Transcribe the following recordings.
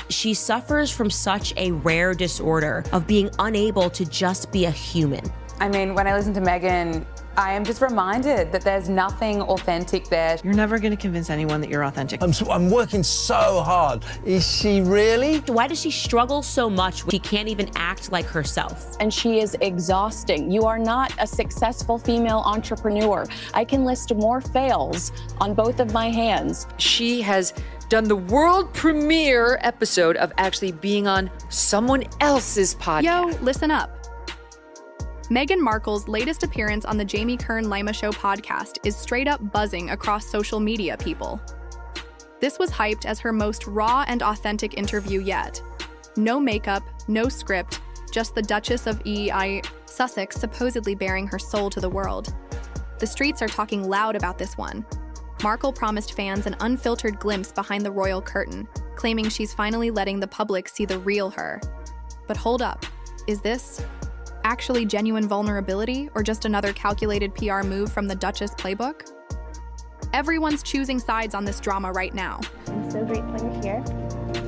She suffers from such a rare disorder of being unable to just be a human. I mean, when I listen to Meghan, I am just reminded that there's nothing authentic there. You're never going to convince anyone that you're authentic. I'm working so hard. Is she really? Why does she struggle so much when she can't even act like herself? And she is exhausting. You are not a successful female entrepreneur. I can list more fails on both of my hands. She has done the world premiere episode of actually being on someone else's podcast. Yo, listen up. Meghan Markle's latest appearance on the Jamie Kern Lima Show podcast is straight up buzzing across social media, people. This was hyped as her most raw and authentic interview yet. No makeup, no script, just the Duchess of Sussex supposedly bearing her soul to the world. The streets are talking loud about this one. Markle promised fans an unfiltered glimpse behind the royal curtain, claiming she's finally letting the public see the real her. But hold up, is this actually genuine vulnerability or just another calculated PR move from the Duchess playbook? Everyone's choosing sides on this drama right now. I'm so grateful you're here.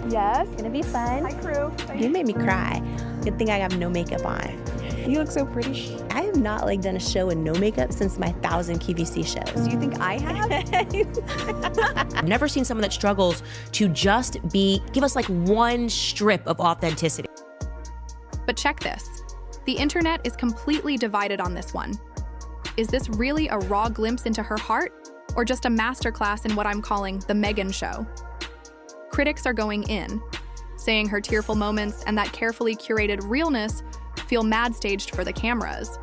Yes. It's gonna be fun. Hi, crew. You made me cry. Good thing I have no makeup on. You look so pretty. I have not done a show with no makeup since my 1,000 QVC shows. Do you think I have? I've never seen someone that struggles to just give us one strip of authenticity. But check this. The internet is completely divided on this one. Is this really a raw glimpse into her heart, or just a masterclass in what I'm calling the Meghan show? Critics are going in, saying her tearful moments and that carefully curated realness feel mad staged for the cameras.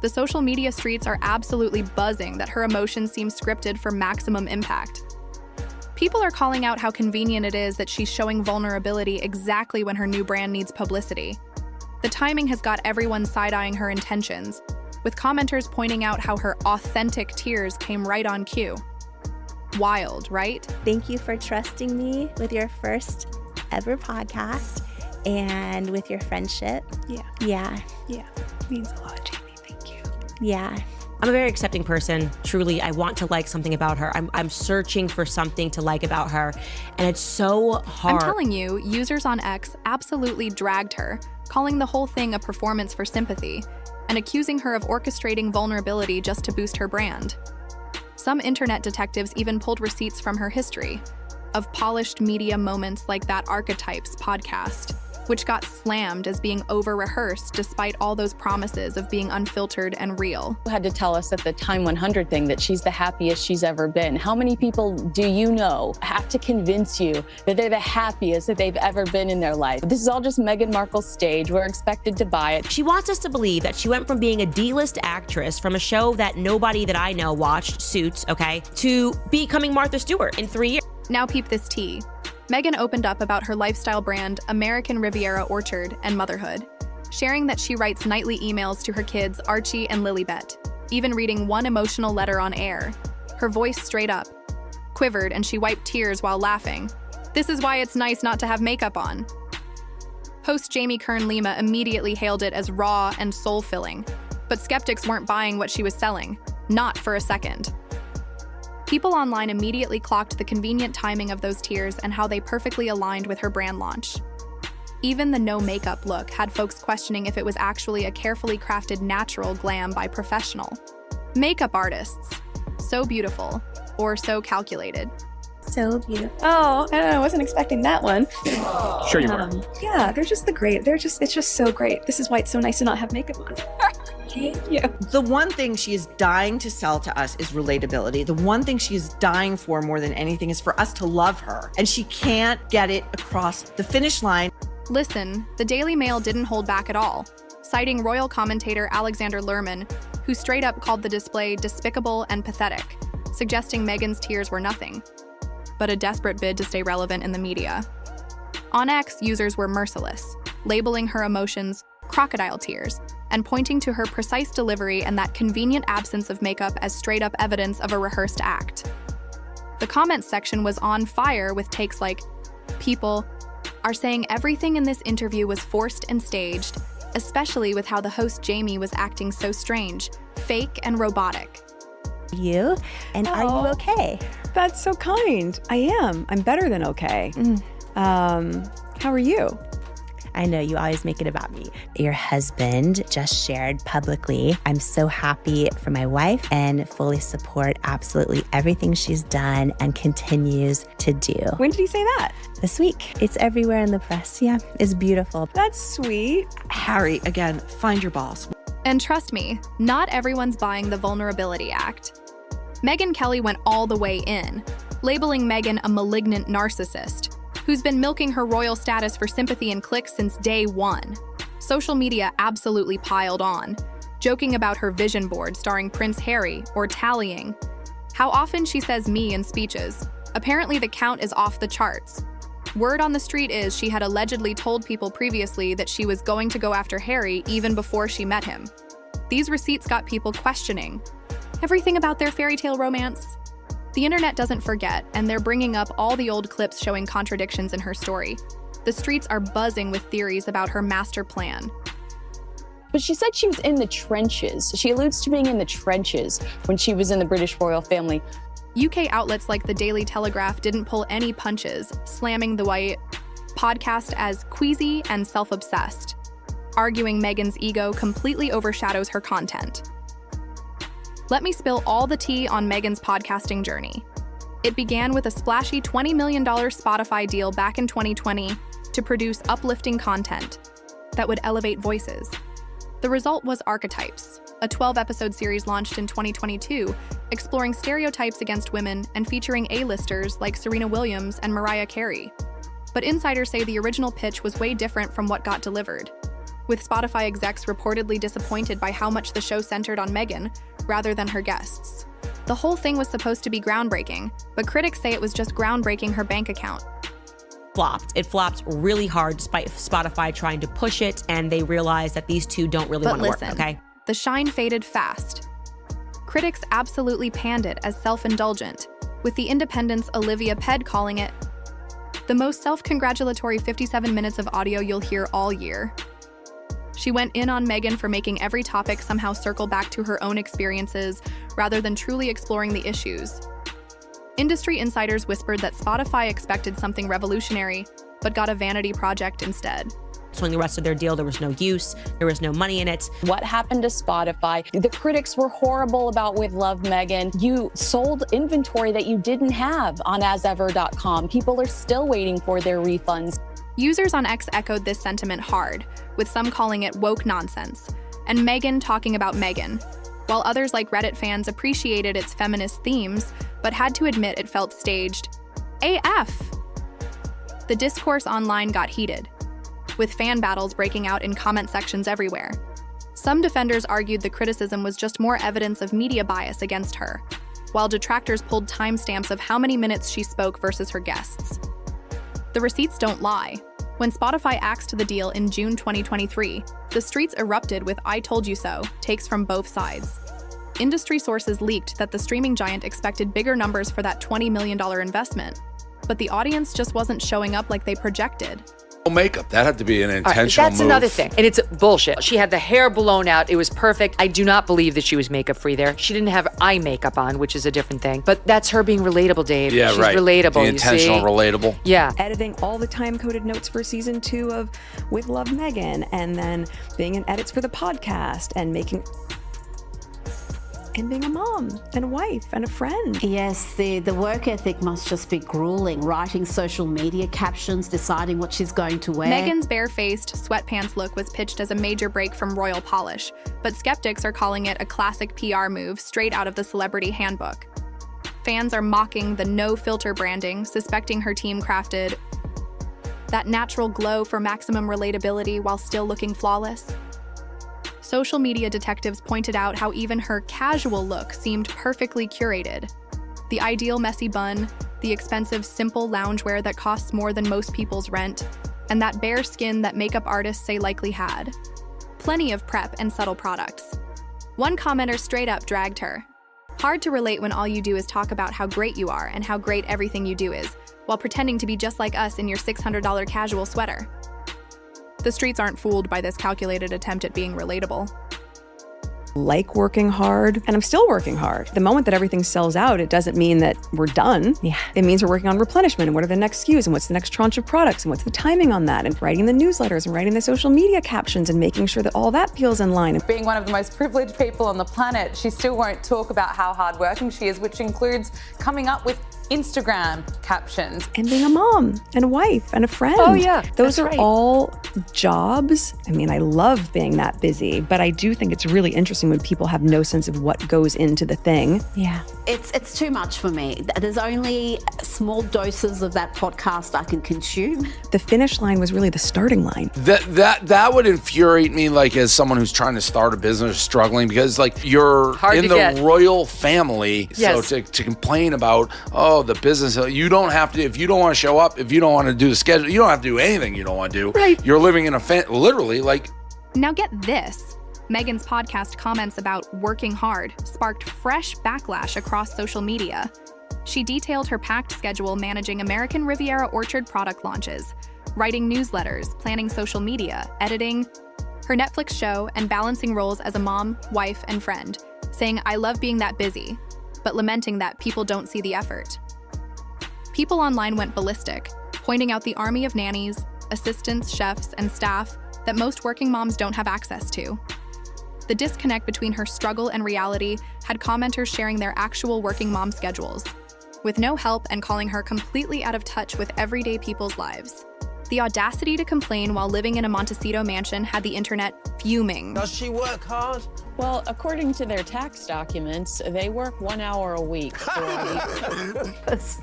The social media streets are absolutely buzzing that her emotions seem scripted for maximum impact. People are calling out how convenient it is that she's showing vulnerability exactly when her new brand needs publicity. The timing has got everyone side-eyeing her intentions, with commenters pointing out how her authentic tears came right on cue. Wild, right? Thank you for trusting me with your first ever podcast and with your friendship. Yeah. Means a lot, Jamie. Thank you. Yeah. I'm a very accepting person. Truly, I want to like something about her. I'm searching for something to like about her, and it's so hard. I'm telling you, users on X absolutely dragged her, calling the whole thing a performance for sympathy, and accusing her of orchestrating vulnerability just to boost her brand. Some internet detectives even pulled receipts from her history of polished media moments like that Archetypes podcast, which got slammed as being over-rehearsed despite all those promises of being unfiltered and real. You had to tell us at the Time 100 thing that she's the happiest she's ever been. How many people do you know have to convince you that they're the happiest that they've ever been in their life? This is all just Meghan Markle's stage. We're expected to buy it. She wants us to believe that she went from being a D-list actress from a show that nobody that I know watched, Suits, okay, to becoming Martha Stewart in 3 years. Now peep this tea. Meghan opened up about her lifestyle brand, American Riviera Orchard, and motherhood, sharing that she writes nightly emails to her kids, Archie and Lilibet, even reading one emotional letter on air. Her voice straight up quivered and she wiped tears while laughing. This is why it's nice not to have makeup on. Host Jamie Kern Lima immediately hailed it as raw and soul-filling, but skeptics weren't buying what she was selling, not for a second. People online immediately clocked the convenient timing of those tears and how they perfectly aligned with her brand launch. Even the no makeup look had folks questioning if it was actually a carefully crafted natural glam by professional makeup artists. So beautiful, or so calculated. So beautiful. Oh, I wasn't expecting that one. Sure you were. Yeah, it's just so great. This is why it's so nice to not have makeup on. Thank you. The one thing she is dying to sell to us is relatability. The one thing she is dying for more than anything is for us to love her. And she can't get it across the finish line. Listen, the Daily Mail didn't hold back at all, citing royal commentator Alexander Lerman, who straight up called the display despicable and pathetic, suggesting Meghan's tears were nothing but a desperate bid to stay relevant in the media. On X, users were merciless, labeling her emotions crocodile tears, and pointing to her precise delivery and that convenient absence of makeup as straight-up evidence of a rehearsed act. The comments section was on fire with takes like, "People are saying everything in this interview was forced and staged, especially with how the host Jamie was acting so strange, fake and robotic." You? And are you okay? That's so kind. I am. I'm better than okay. How are you? I know you always make it about me. Your husband just shared publicly. I'm so happy for my wife and fully support absolutely everything she's done and continues to do. When did he say that? This week. It's everywhere in the press. Yeah, it's beautiful. That's sweet. Harry, again, find your balls. And trust me, not everyone's buying the vulnerability act. Megyn Kelly went all the way in, labeling Meghan a malignant narcissist who's been milking her royal status for sympathy and clicks since day one. Social media absolutely piled on, joking about her vision board starring Prince Harry or tallying how often she says me in speeches. Apparently the count is off the charts. Word on the street is she had allegedly told people previously that she was going to go after Harry even before she met him. These receipts got people questioning everything about their fairy tale romance. The internet doesn't forget, and they're bringing up all the old clips showing contradictions in her story. The streets are buzzing with theories about her master plan. But she said she was in the trenches. She alludes to being in the trenches when she was in the British royal family. UK outlets like the Daily Telegraph didn't pull any punches, slamming the White podcast as queasy and self-obsessed, arguing Meghan's ego completely overshadows her content. Let me spill all the tea on Meghan's podcasting journey. It began with a splashy $20 million Spotify deal back in 2020 to produce uplifting content that would elevate voices. The result was Archetypes, a 12-episode series launched in 2022, exploring stereotypes against women and featuring A-listers like Serena Williams and Mariah Carey. But insiders say the original pitch was way different from what got delivered, with Spotify execs reportedly disappointed by how much the show centered on Meghan rather than her guests. The whole thing was supposed to be groundbreaking, but critics say it was just groundbreaking her bank account. It flopped really hard despite Spotify trying to push it, and they realized that these two don't really want to work, okay? The shine faded fast. Critics absolutely panned it as self-indulgent, with The Independent's Olivia Ped calling it the most self-congratulatory 57 minutes of audio you'll hear all year. She went in on Meghan for making every topic somehow circle back to her own experiences rather than truly exploring the issues. Industry insiders whispered that Spotify expected something revolutionary, but got a vanity project instead. So the rest of their deal, there was no use, there was no money in it. What happened to Spotify? The critics were horrible about With Love, Meghan. You sold inventory that you didn't have on asever.com. People are still waiting for their refunds. Users on X echoed this sentiment hard, with some calling it woke nonsense, and Meghan talking about Meghan, while others like Reddit fans appreciated its feminist themes, but had to admit it felt staged. AF! The discourse online got heated, with fan battles breaking out in comment sections everywhere. Some defenders argued the criticism was just more evidence of media bias against her, while detractors pulled timestamps of how many minutes she spoke versus her guests. The receipts don't lie. When Spotify axed the deal in June 2023, the streets erupted with "I told you so" takes from both sides. Industry sources leaked that the streaming giant expected bigger numbers for that $20 million investment, but the audience just wasn't showing up like they projected. Makeup, that had to be an intentional that's move. another thing, and it's bullshit. She had the hair blown out. It was perfect. I do not believe that she was makeup free there. She didn't have eye makeup on, which is a different thing. But that's her being relatable, Dave. Yeah, She's right. relatable, The you intentional see? relatable. Yeah. Editing all the time-coded notes for season 2 of With Love, Meghan, and then being in edits for the podcast and being a mom and a wife and a friend. Yes, the work ethic must just be grueling, writing social media captions, deciding what she's going to wear. Meghan's bare-faced, sweatpants look was pitched as a major break from royal polish, but skeptics are calling it a classic PR move straight out of the Celebrity Handbook. Fans are mocking the no-filter branding, suspecting her team crafted that natural glow for maximum relatability while still looking flawless. Social media detectives pointed out how even her casual look seemed perfectly curated. The ideal messy bun, the expensive simple loungewear that costs more than most people's rent, and that bare skin that makeup artists say likely had. Plenty of prep and subtle products. One commenter straight up dragged her. Hard to relate when all you do is talk about how great you are and how great everything you do is, while pretending to be just like us in your $600 casual sweater. The streets aren't fooled by this calculated attempt at being relatable. like working hard, and I'm still working hard. The moment that everything sells out, it doesn't mean that we're done. Yeah. It means we're working on replenishment and what are the next SKUs and what's the next tranche of products and what's the timing on that, and writing the newsletters and writing the social media captions and making sure that all that feels in line. Being one of the most privileged people on the planet, she still won't talk about how hardworking she is, which includes coming up with Instagram captions. And being a mom and a wife and a friend. Oh, yeah, Those are right. all jobs. I mean, I love being that busy, but I do think it's really interesting when people have no sense of what goes into the thing. Yeah. It's too much for me. There's only small doses of that podcast I can consume. The finish line was really the starting line. That would infuriate me, like, as someone who's trying to start a business, struggling, because, like, you're Hard in to the get. royal family. Yes. So to complain about, the business, you don't have to, if you don't want to show up, if you don't want to do the schedule, you don't have to do anything you don't want to do. Right. You're living in literally, like. Now get this. Meghan's podcast comments about working hard sparked fresh backlash across social media. She detailed her packed schedule managing American Riviera Orchard product launches, writing newsletters, planning social media, editing her Netflix show, and balancing roles as a mom, wife, and friend, saying, "I love being that busy," but lamenting that people don't see the effort. People online went ballistic, pointing out the army of nannies, assistants, chefs, and staff that most working moms don't have access to. The disconnect between her struggle and reality had commenters sharing their actual working mom schedules, with no help and calling her completely out of touch with everyday people's lives. The audacity to complain while living in a Montecito mansion had the internet fuming. Does she work hard? Well, according to their tax documents, they work 1 hour a week for a week.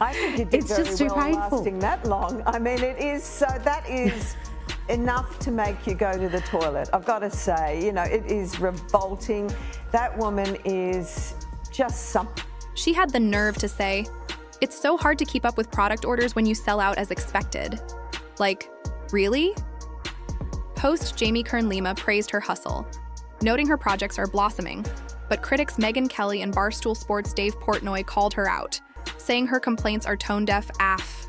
I think you did It's very just too well painful. lasting that long. I mean, it is so. That is enough to make you go to the toilet. I've got to say, it is revolting. That woman is just something. She had the nerve to say, "It's so hard to keep up with product orders when you sell out as expected." Like, really? Host Jamie Kern Lima praised her hustle, noting her projects are blossoming, but critics Megyn Kelly and Barstool Sports' Dave Portnoy called her out, saying her complaints are tone-deaf AF.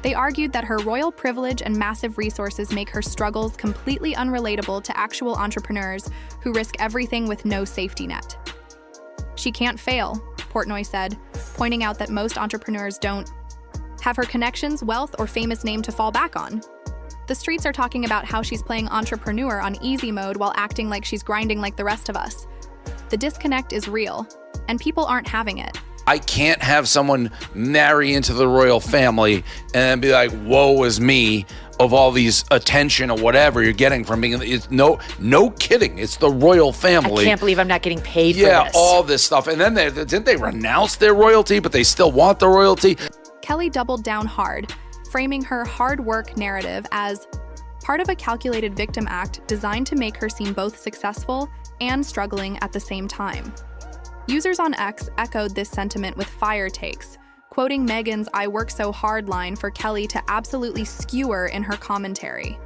They argued that her royal privilege and massive resources make her struggles completely unrelatable to actual entrepreneurs who risk everything with no safety net. She can't fail, Portnoy said, pointing out that most entrepreneurs don't have her connections, wealth, or famous name to fall back on. The streets are talking about how she's playing entrepreneur on easy mode while acting like she's grinding like the rest of us. The disconnect is real, and people aren't having it. I can't have someone marry into the royal family and then be like, woe is me, of all these attention or whatever you're getting from being, it's no kidding. It's the royal family. I can't believe I'm not getting paid for Yeah, this. all this stuff. And then didn't they renounce their royalty, but they still want the royalty? Kelly doubled down hard, framing her hard work narrative as part of a calculated victim act designed to make her seem both successful and struggling at the same time. Users on X echoed this sentiment with fire takes, quoting Meghan's "I work so hard" line for Kelly to absolutely skewer in her commentary.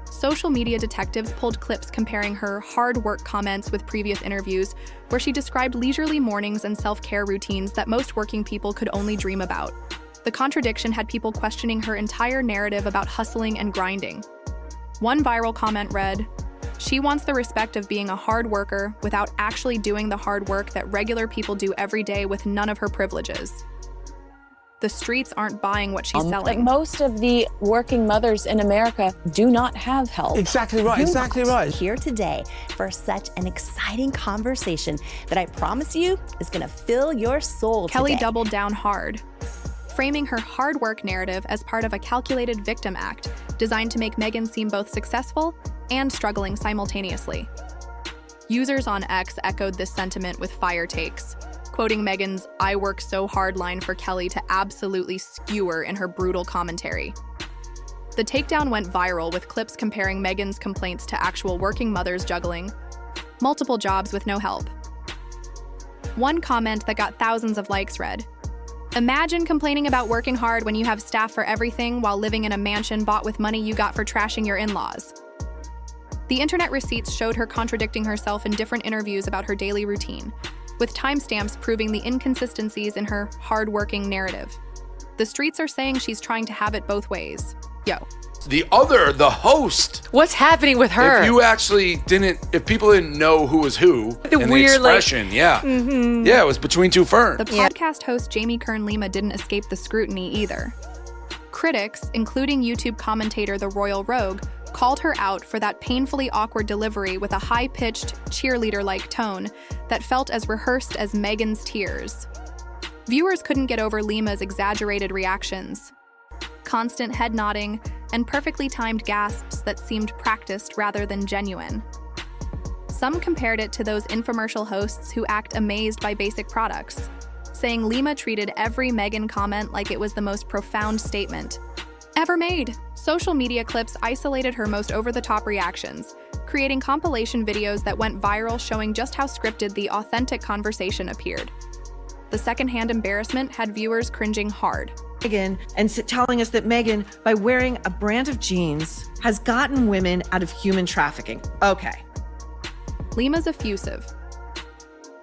Social media detectives pulled clips comparing her hard work comments with previous interviews, where she described leisurely mornings and self-care routines that most working people could only dream about. The contradiction had people questioning her entire narrative about hustling and grinding. One viral comment read, "She wants the respect of being a hard worker without actually doing the hard work that regular people do every day with none of her privileges." The streets aren't buying what she's selling. Most of the working mothers in America do not have help. Exactly right, exactly right. Here today for such an exciting conversation that I promise you is going to fill your soul Kelly today. doubled down hard, framing her hard work narrative as part of a calculated victim act designed to make Meghan seem both successful and struggling simultaneously. Users on X echoed this sentiment with fire takes, quoting Meghan's "I work so hard" line for Kelly to absolutely skewer in her brutal commentary. The takedown went viral with clips comparing Meghan's complaints to actual working mothers juggling multiple jobs with no help. One comment that got thousands of likes read, "Imagine complaining about working hard when you have staff for everything while living in a mansion bought with money you got for trashing your in-laws." The internet receipts showed her contradicting herself in different interviews about her daily routine, with timestamps proving the inconsistencies in her hard-working narrative. The streets are saying she's trying to have it both ways. Yo, The host. What's happening with her? If people didn't know who was who, The and weird, the expression, yeah, it was between two ferns. The podcast host Jamie Kern Lima didn't escape the scrutiny either. Critics, including YouTube commentator The Royal Rogue, called her out for that painfully awkward delivery with a high-pitched, cheerleader-like tone that felt as rehearsed as Meghan's tears. Viewers couldn't get over Lima's exaggerated reactions. Constant head nodding, and perfectly timed gasps that seemed practiced rather than genuine. Some compared it to those infomercial hosts who act amazed by basic products, saying Lima treated every Meghan comment like it was the most profound statement ever made. Social media clips isolated her most over-the-top reactions, creating compilation videos that went viral showing just how scripted the authentic conversation appeared. The secondhand embarrassment had viewers cringing hard. Meghan, and telling us that Meghan, by wearing a brand of jeans, has gotten women out of human trafficking. Okay. Lima's effusive.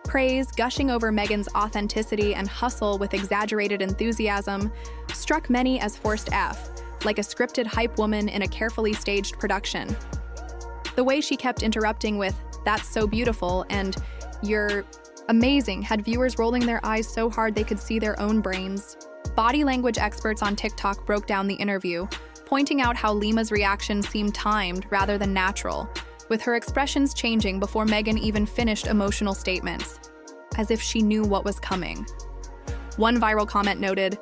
Praise gushing over Meghan's authenticity and hustle with exaggerated enthusiasm struck many as forced F, like a scripted hype woman in a carefully staged production. The way she kept interrupting with, "That's so beautiful," and "You're amazing," had viewers rolling their eyes so hard they could see their own brains. Body language experts on TikTok broke down the interview, pointing out how Lima's reaction seemed timed rather than natural, with her expressions changing before Meghan even finished emotional statements, as if she knew what was coming. One viral comment noted,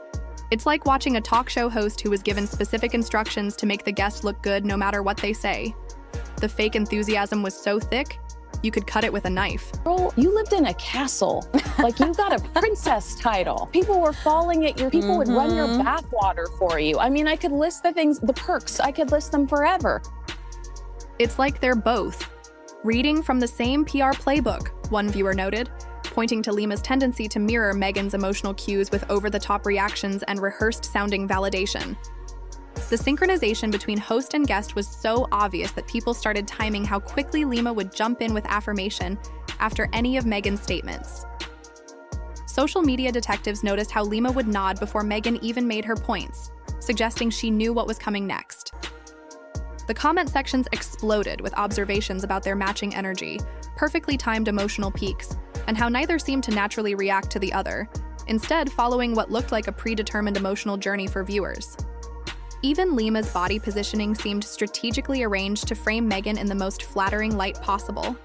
"It's like watching a talk show host who was given specific instructions to make the guests look good no matter what they say. The fake enthusiasm was so thick, you could cut it with a knife." Girl, you lived in a castle. Like, you got a princess title. People were falling at your, people would run your bathwater for you. I mean, I could list the things, the perks, I could list them forever. It's like they're both reading from the same PR playbook, one viewer noted, pointing to Lima's tendency to mirror Meghan's emotional cues with over-the-top reactions and rehearsed-sounding validation. The synchronization between host and guest was so obvious that people started timing how quickly Lima would jump in with affirmation after any of Meghan's statements. Social media detectives noticed how Lima would nod before Meghan even made her points, suggesting she knew what was coming next. The comment sections exploded with observations about their matching energy, perfectly timed emotional peaks, and how neither seemed to naturally react to the other, instead following what looked like a predetermined emotional journey for viewers. Even Lima's body positioning seemed strategically arranged to frame Meghan in the most flattering light possible.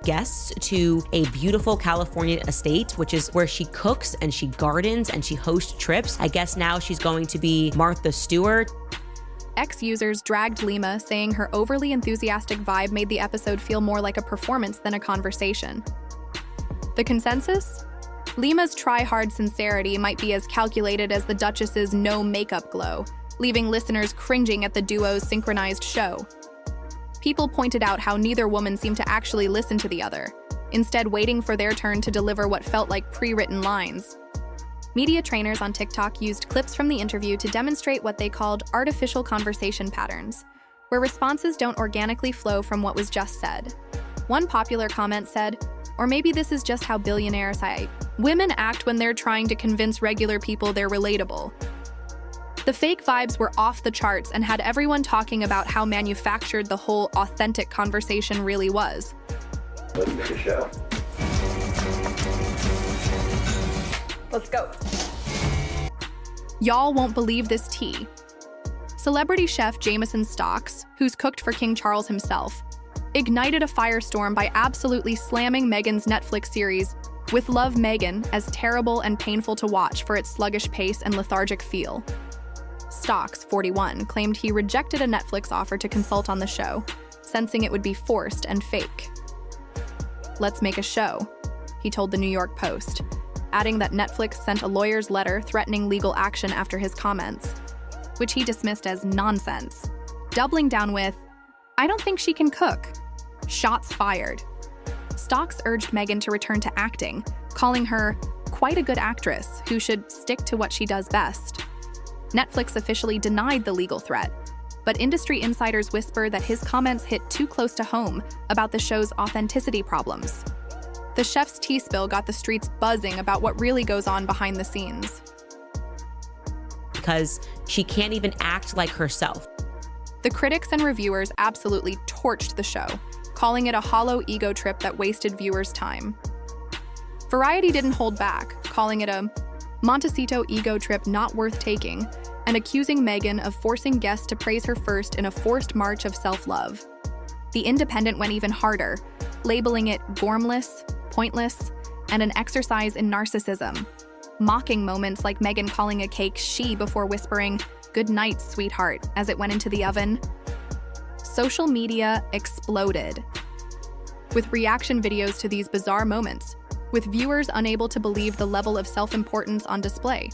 Guests to a beautiful California estate, which is where she cooks and she gardens and she hosts trips. I guess now she's going to be Martha Stewart. Ex-users dragged Lima, saying her overly enthusiastic vibe made the episode feel more like a performance than a conversation. The consensus? Lima's try-hard sincerity might be as calculated as the Duchess's no-makeup glow, leaving listeners cringing at the duo's synchronized show. People pointed out how neither woman seemed to actually listen to the other, instead waiting for their turn to deliver what felt like pre-written lines. Media trainers on TikTok used clips from the interview to demonstrate what they called artificial conversation patterns, where responses don't organically flow from what was just said. One popular comment said, "Or maybe this is just how billionaires women act when they're trying to convince regular people they're relatable." The fake vibes were off the charts and had everyone talking about how manufactured the whole authentic conversation really was. Let's make a show. Let's go. Y'all won't believe this tea. Celebrity chef Jameson Stocks, who's cooked for King Charles himself, ignited a firestorm by absolutely slamming Meghan's Netflix series With Love, Meghan as terrible and painful to watch for its sluggish pace and lethargic feel. Stocks, 41, claimed he rejected a Netflix offer to consult on the show, sensing it would be forced and fake. "Let's make a show," he told the New York Post, adding that Netflix sent a lawyer's letter threatening legal action after his comments, which he dismissed as nonsense, doubling down with, "I don't think she can cook." Shots fired. Stocks urged Meghan to return to acting, calling her quite a good actress who should stick to what she does best. Netflix officially denied the legal threat, but industry insiders whisper that his comments hit too close to home about the show's authenticity problems. The chef's tea spill got the streets buzzing about what really goes on behind the scenes. Because she can't even act like herself. The critics and reviewers absolutely torched the show, calling it a hollow ego trip that wasted viewers' time. Variety didn't hold back, calling it a Montecito ego trip not worth taking, and accusing Meghan of forcing guests to praise her first in a forced march of self-love. The Independent went even harder, labeling it gormless, pointless, and an exercise in narcissism, mocking moments like Meghan calling a cake she before whispering, "Good night, sweetheart," as it went into the oven. Social media exploded with reaction videos to these bizarre moments, with viewers unable to believe the level of self-importance on display.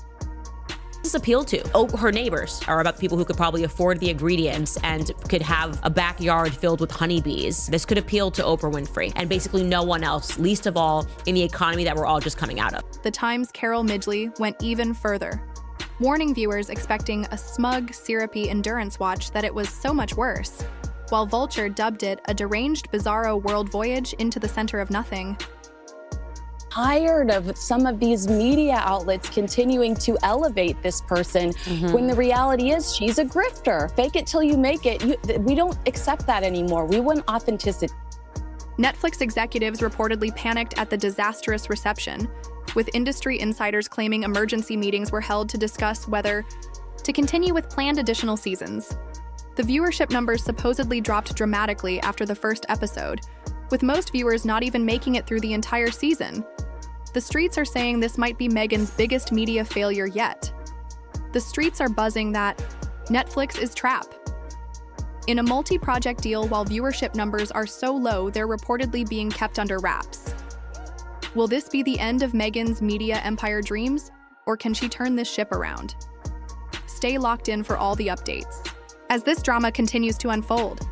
This appealed to? Oh, her neighbors are about the people who could probably afford the ingredients and could have a backyard filled with honeybees. This could appeal to Oprah Winfrey and basically no one else, least of all in the economy that we're all just coming out of. The Times' Carol Midgley went even further, warning viewers expecting a smug, syrupy endurance watch that it was so much worse, while Vulture dubbed it a deranged, bizarro world voyage into the center of nothing. Tired of some of these media outlets continuing to elevate this person when the reality is she's a grifter. Fake it till you make it. We don't accept that anymore. We want authenticity. Netflix executives reportedly panicked at the disastrous reception, with industry insiders claiming emergency meetings were held to discuss whether to continue with planned additional seasons. The viewership numbers supposedly dropped dramatically after the first episode, with most viewers not even making it through the entire season. The streets are saying this might be Meghan's biggest media failure yet. The streets are buzzing that Netflix is trap. In a multi-project deal, while viewership numbers are so low, they're reportedly being kept under wraps. Will this be the end of Meghan's media empire dreams, or can she turn this ship around? Stay locked in for all the updates as this drama continues to unfold.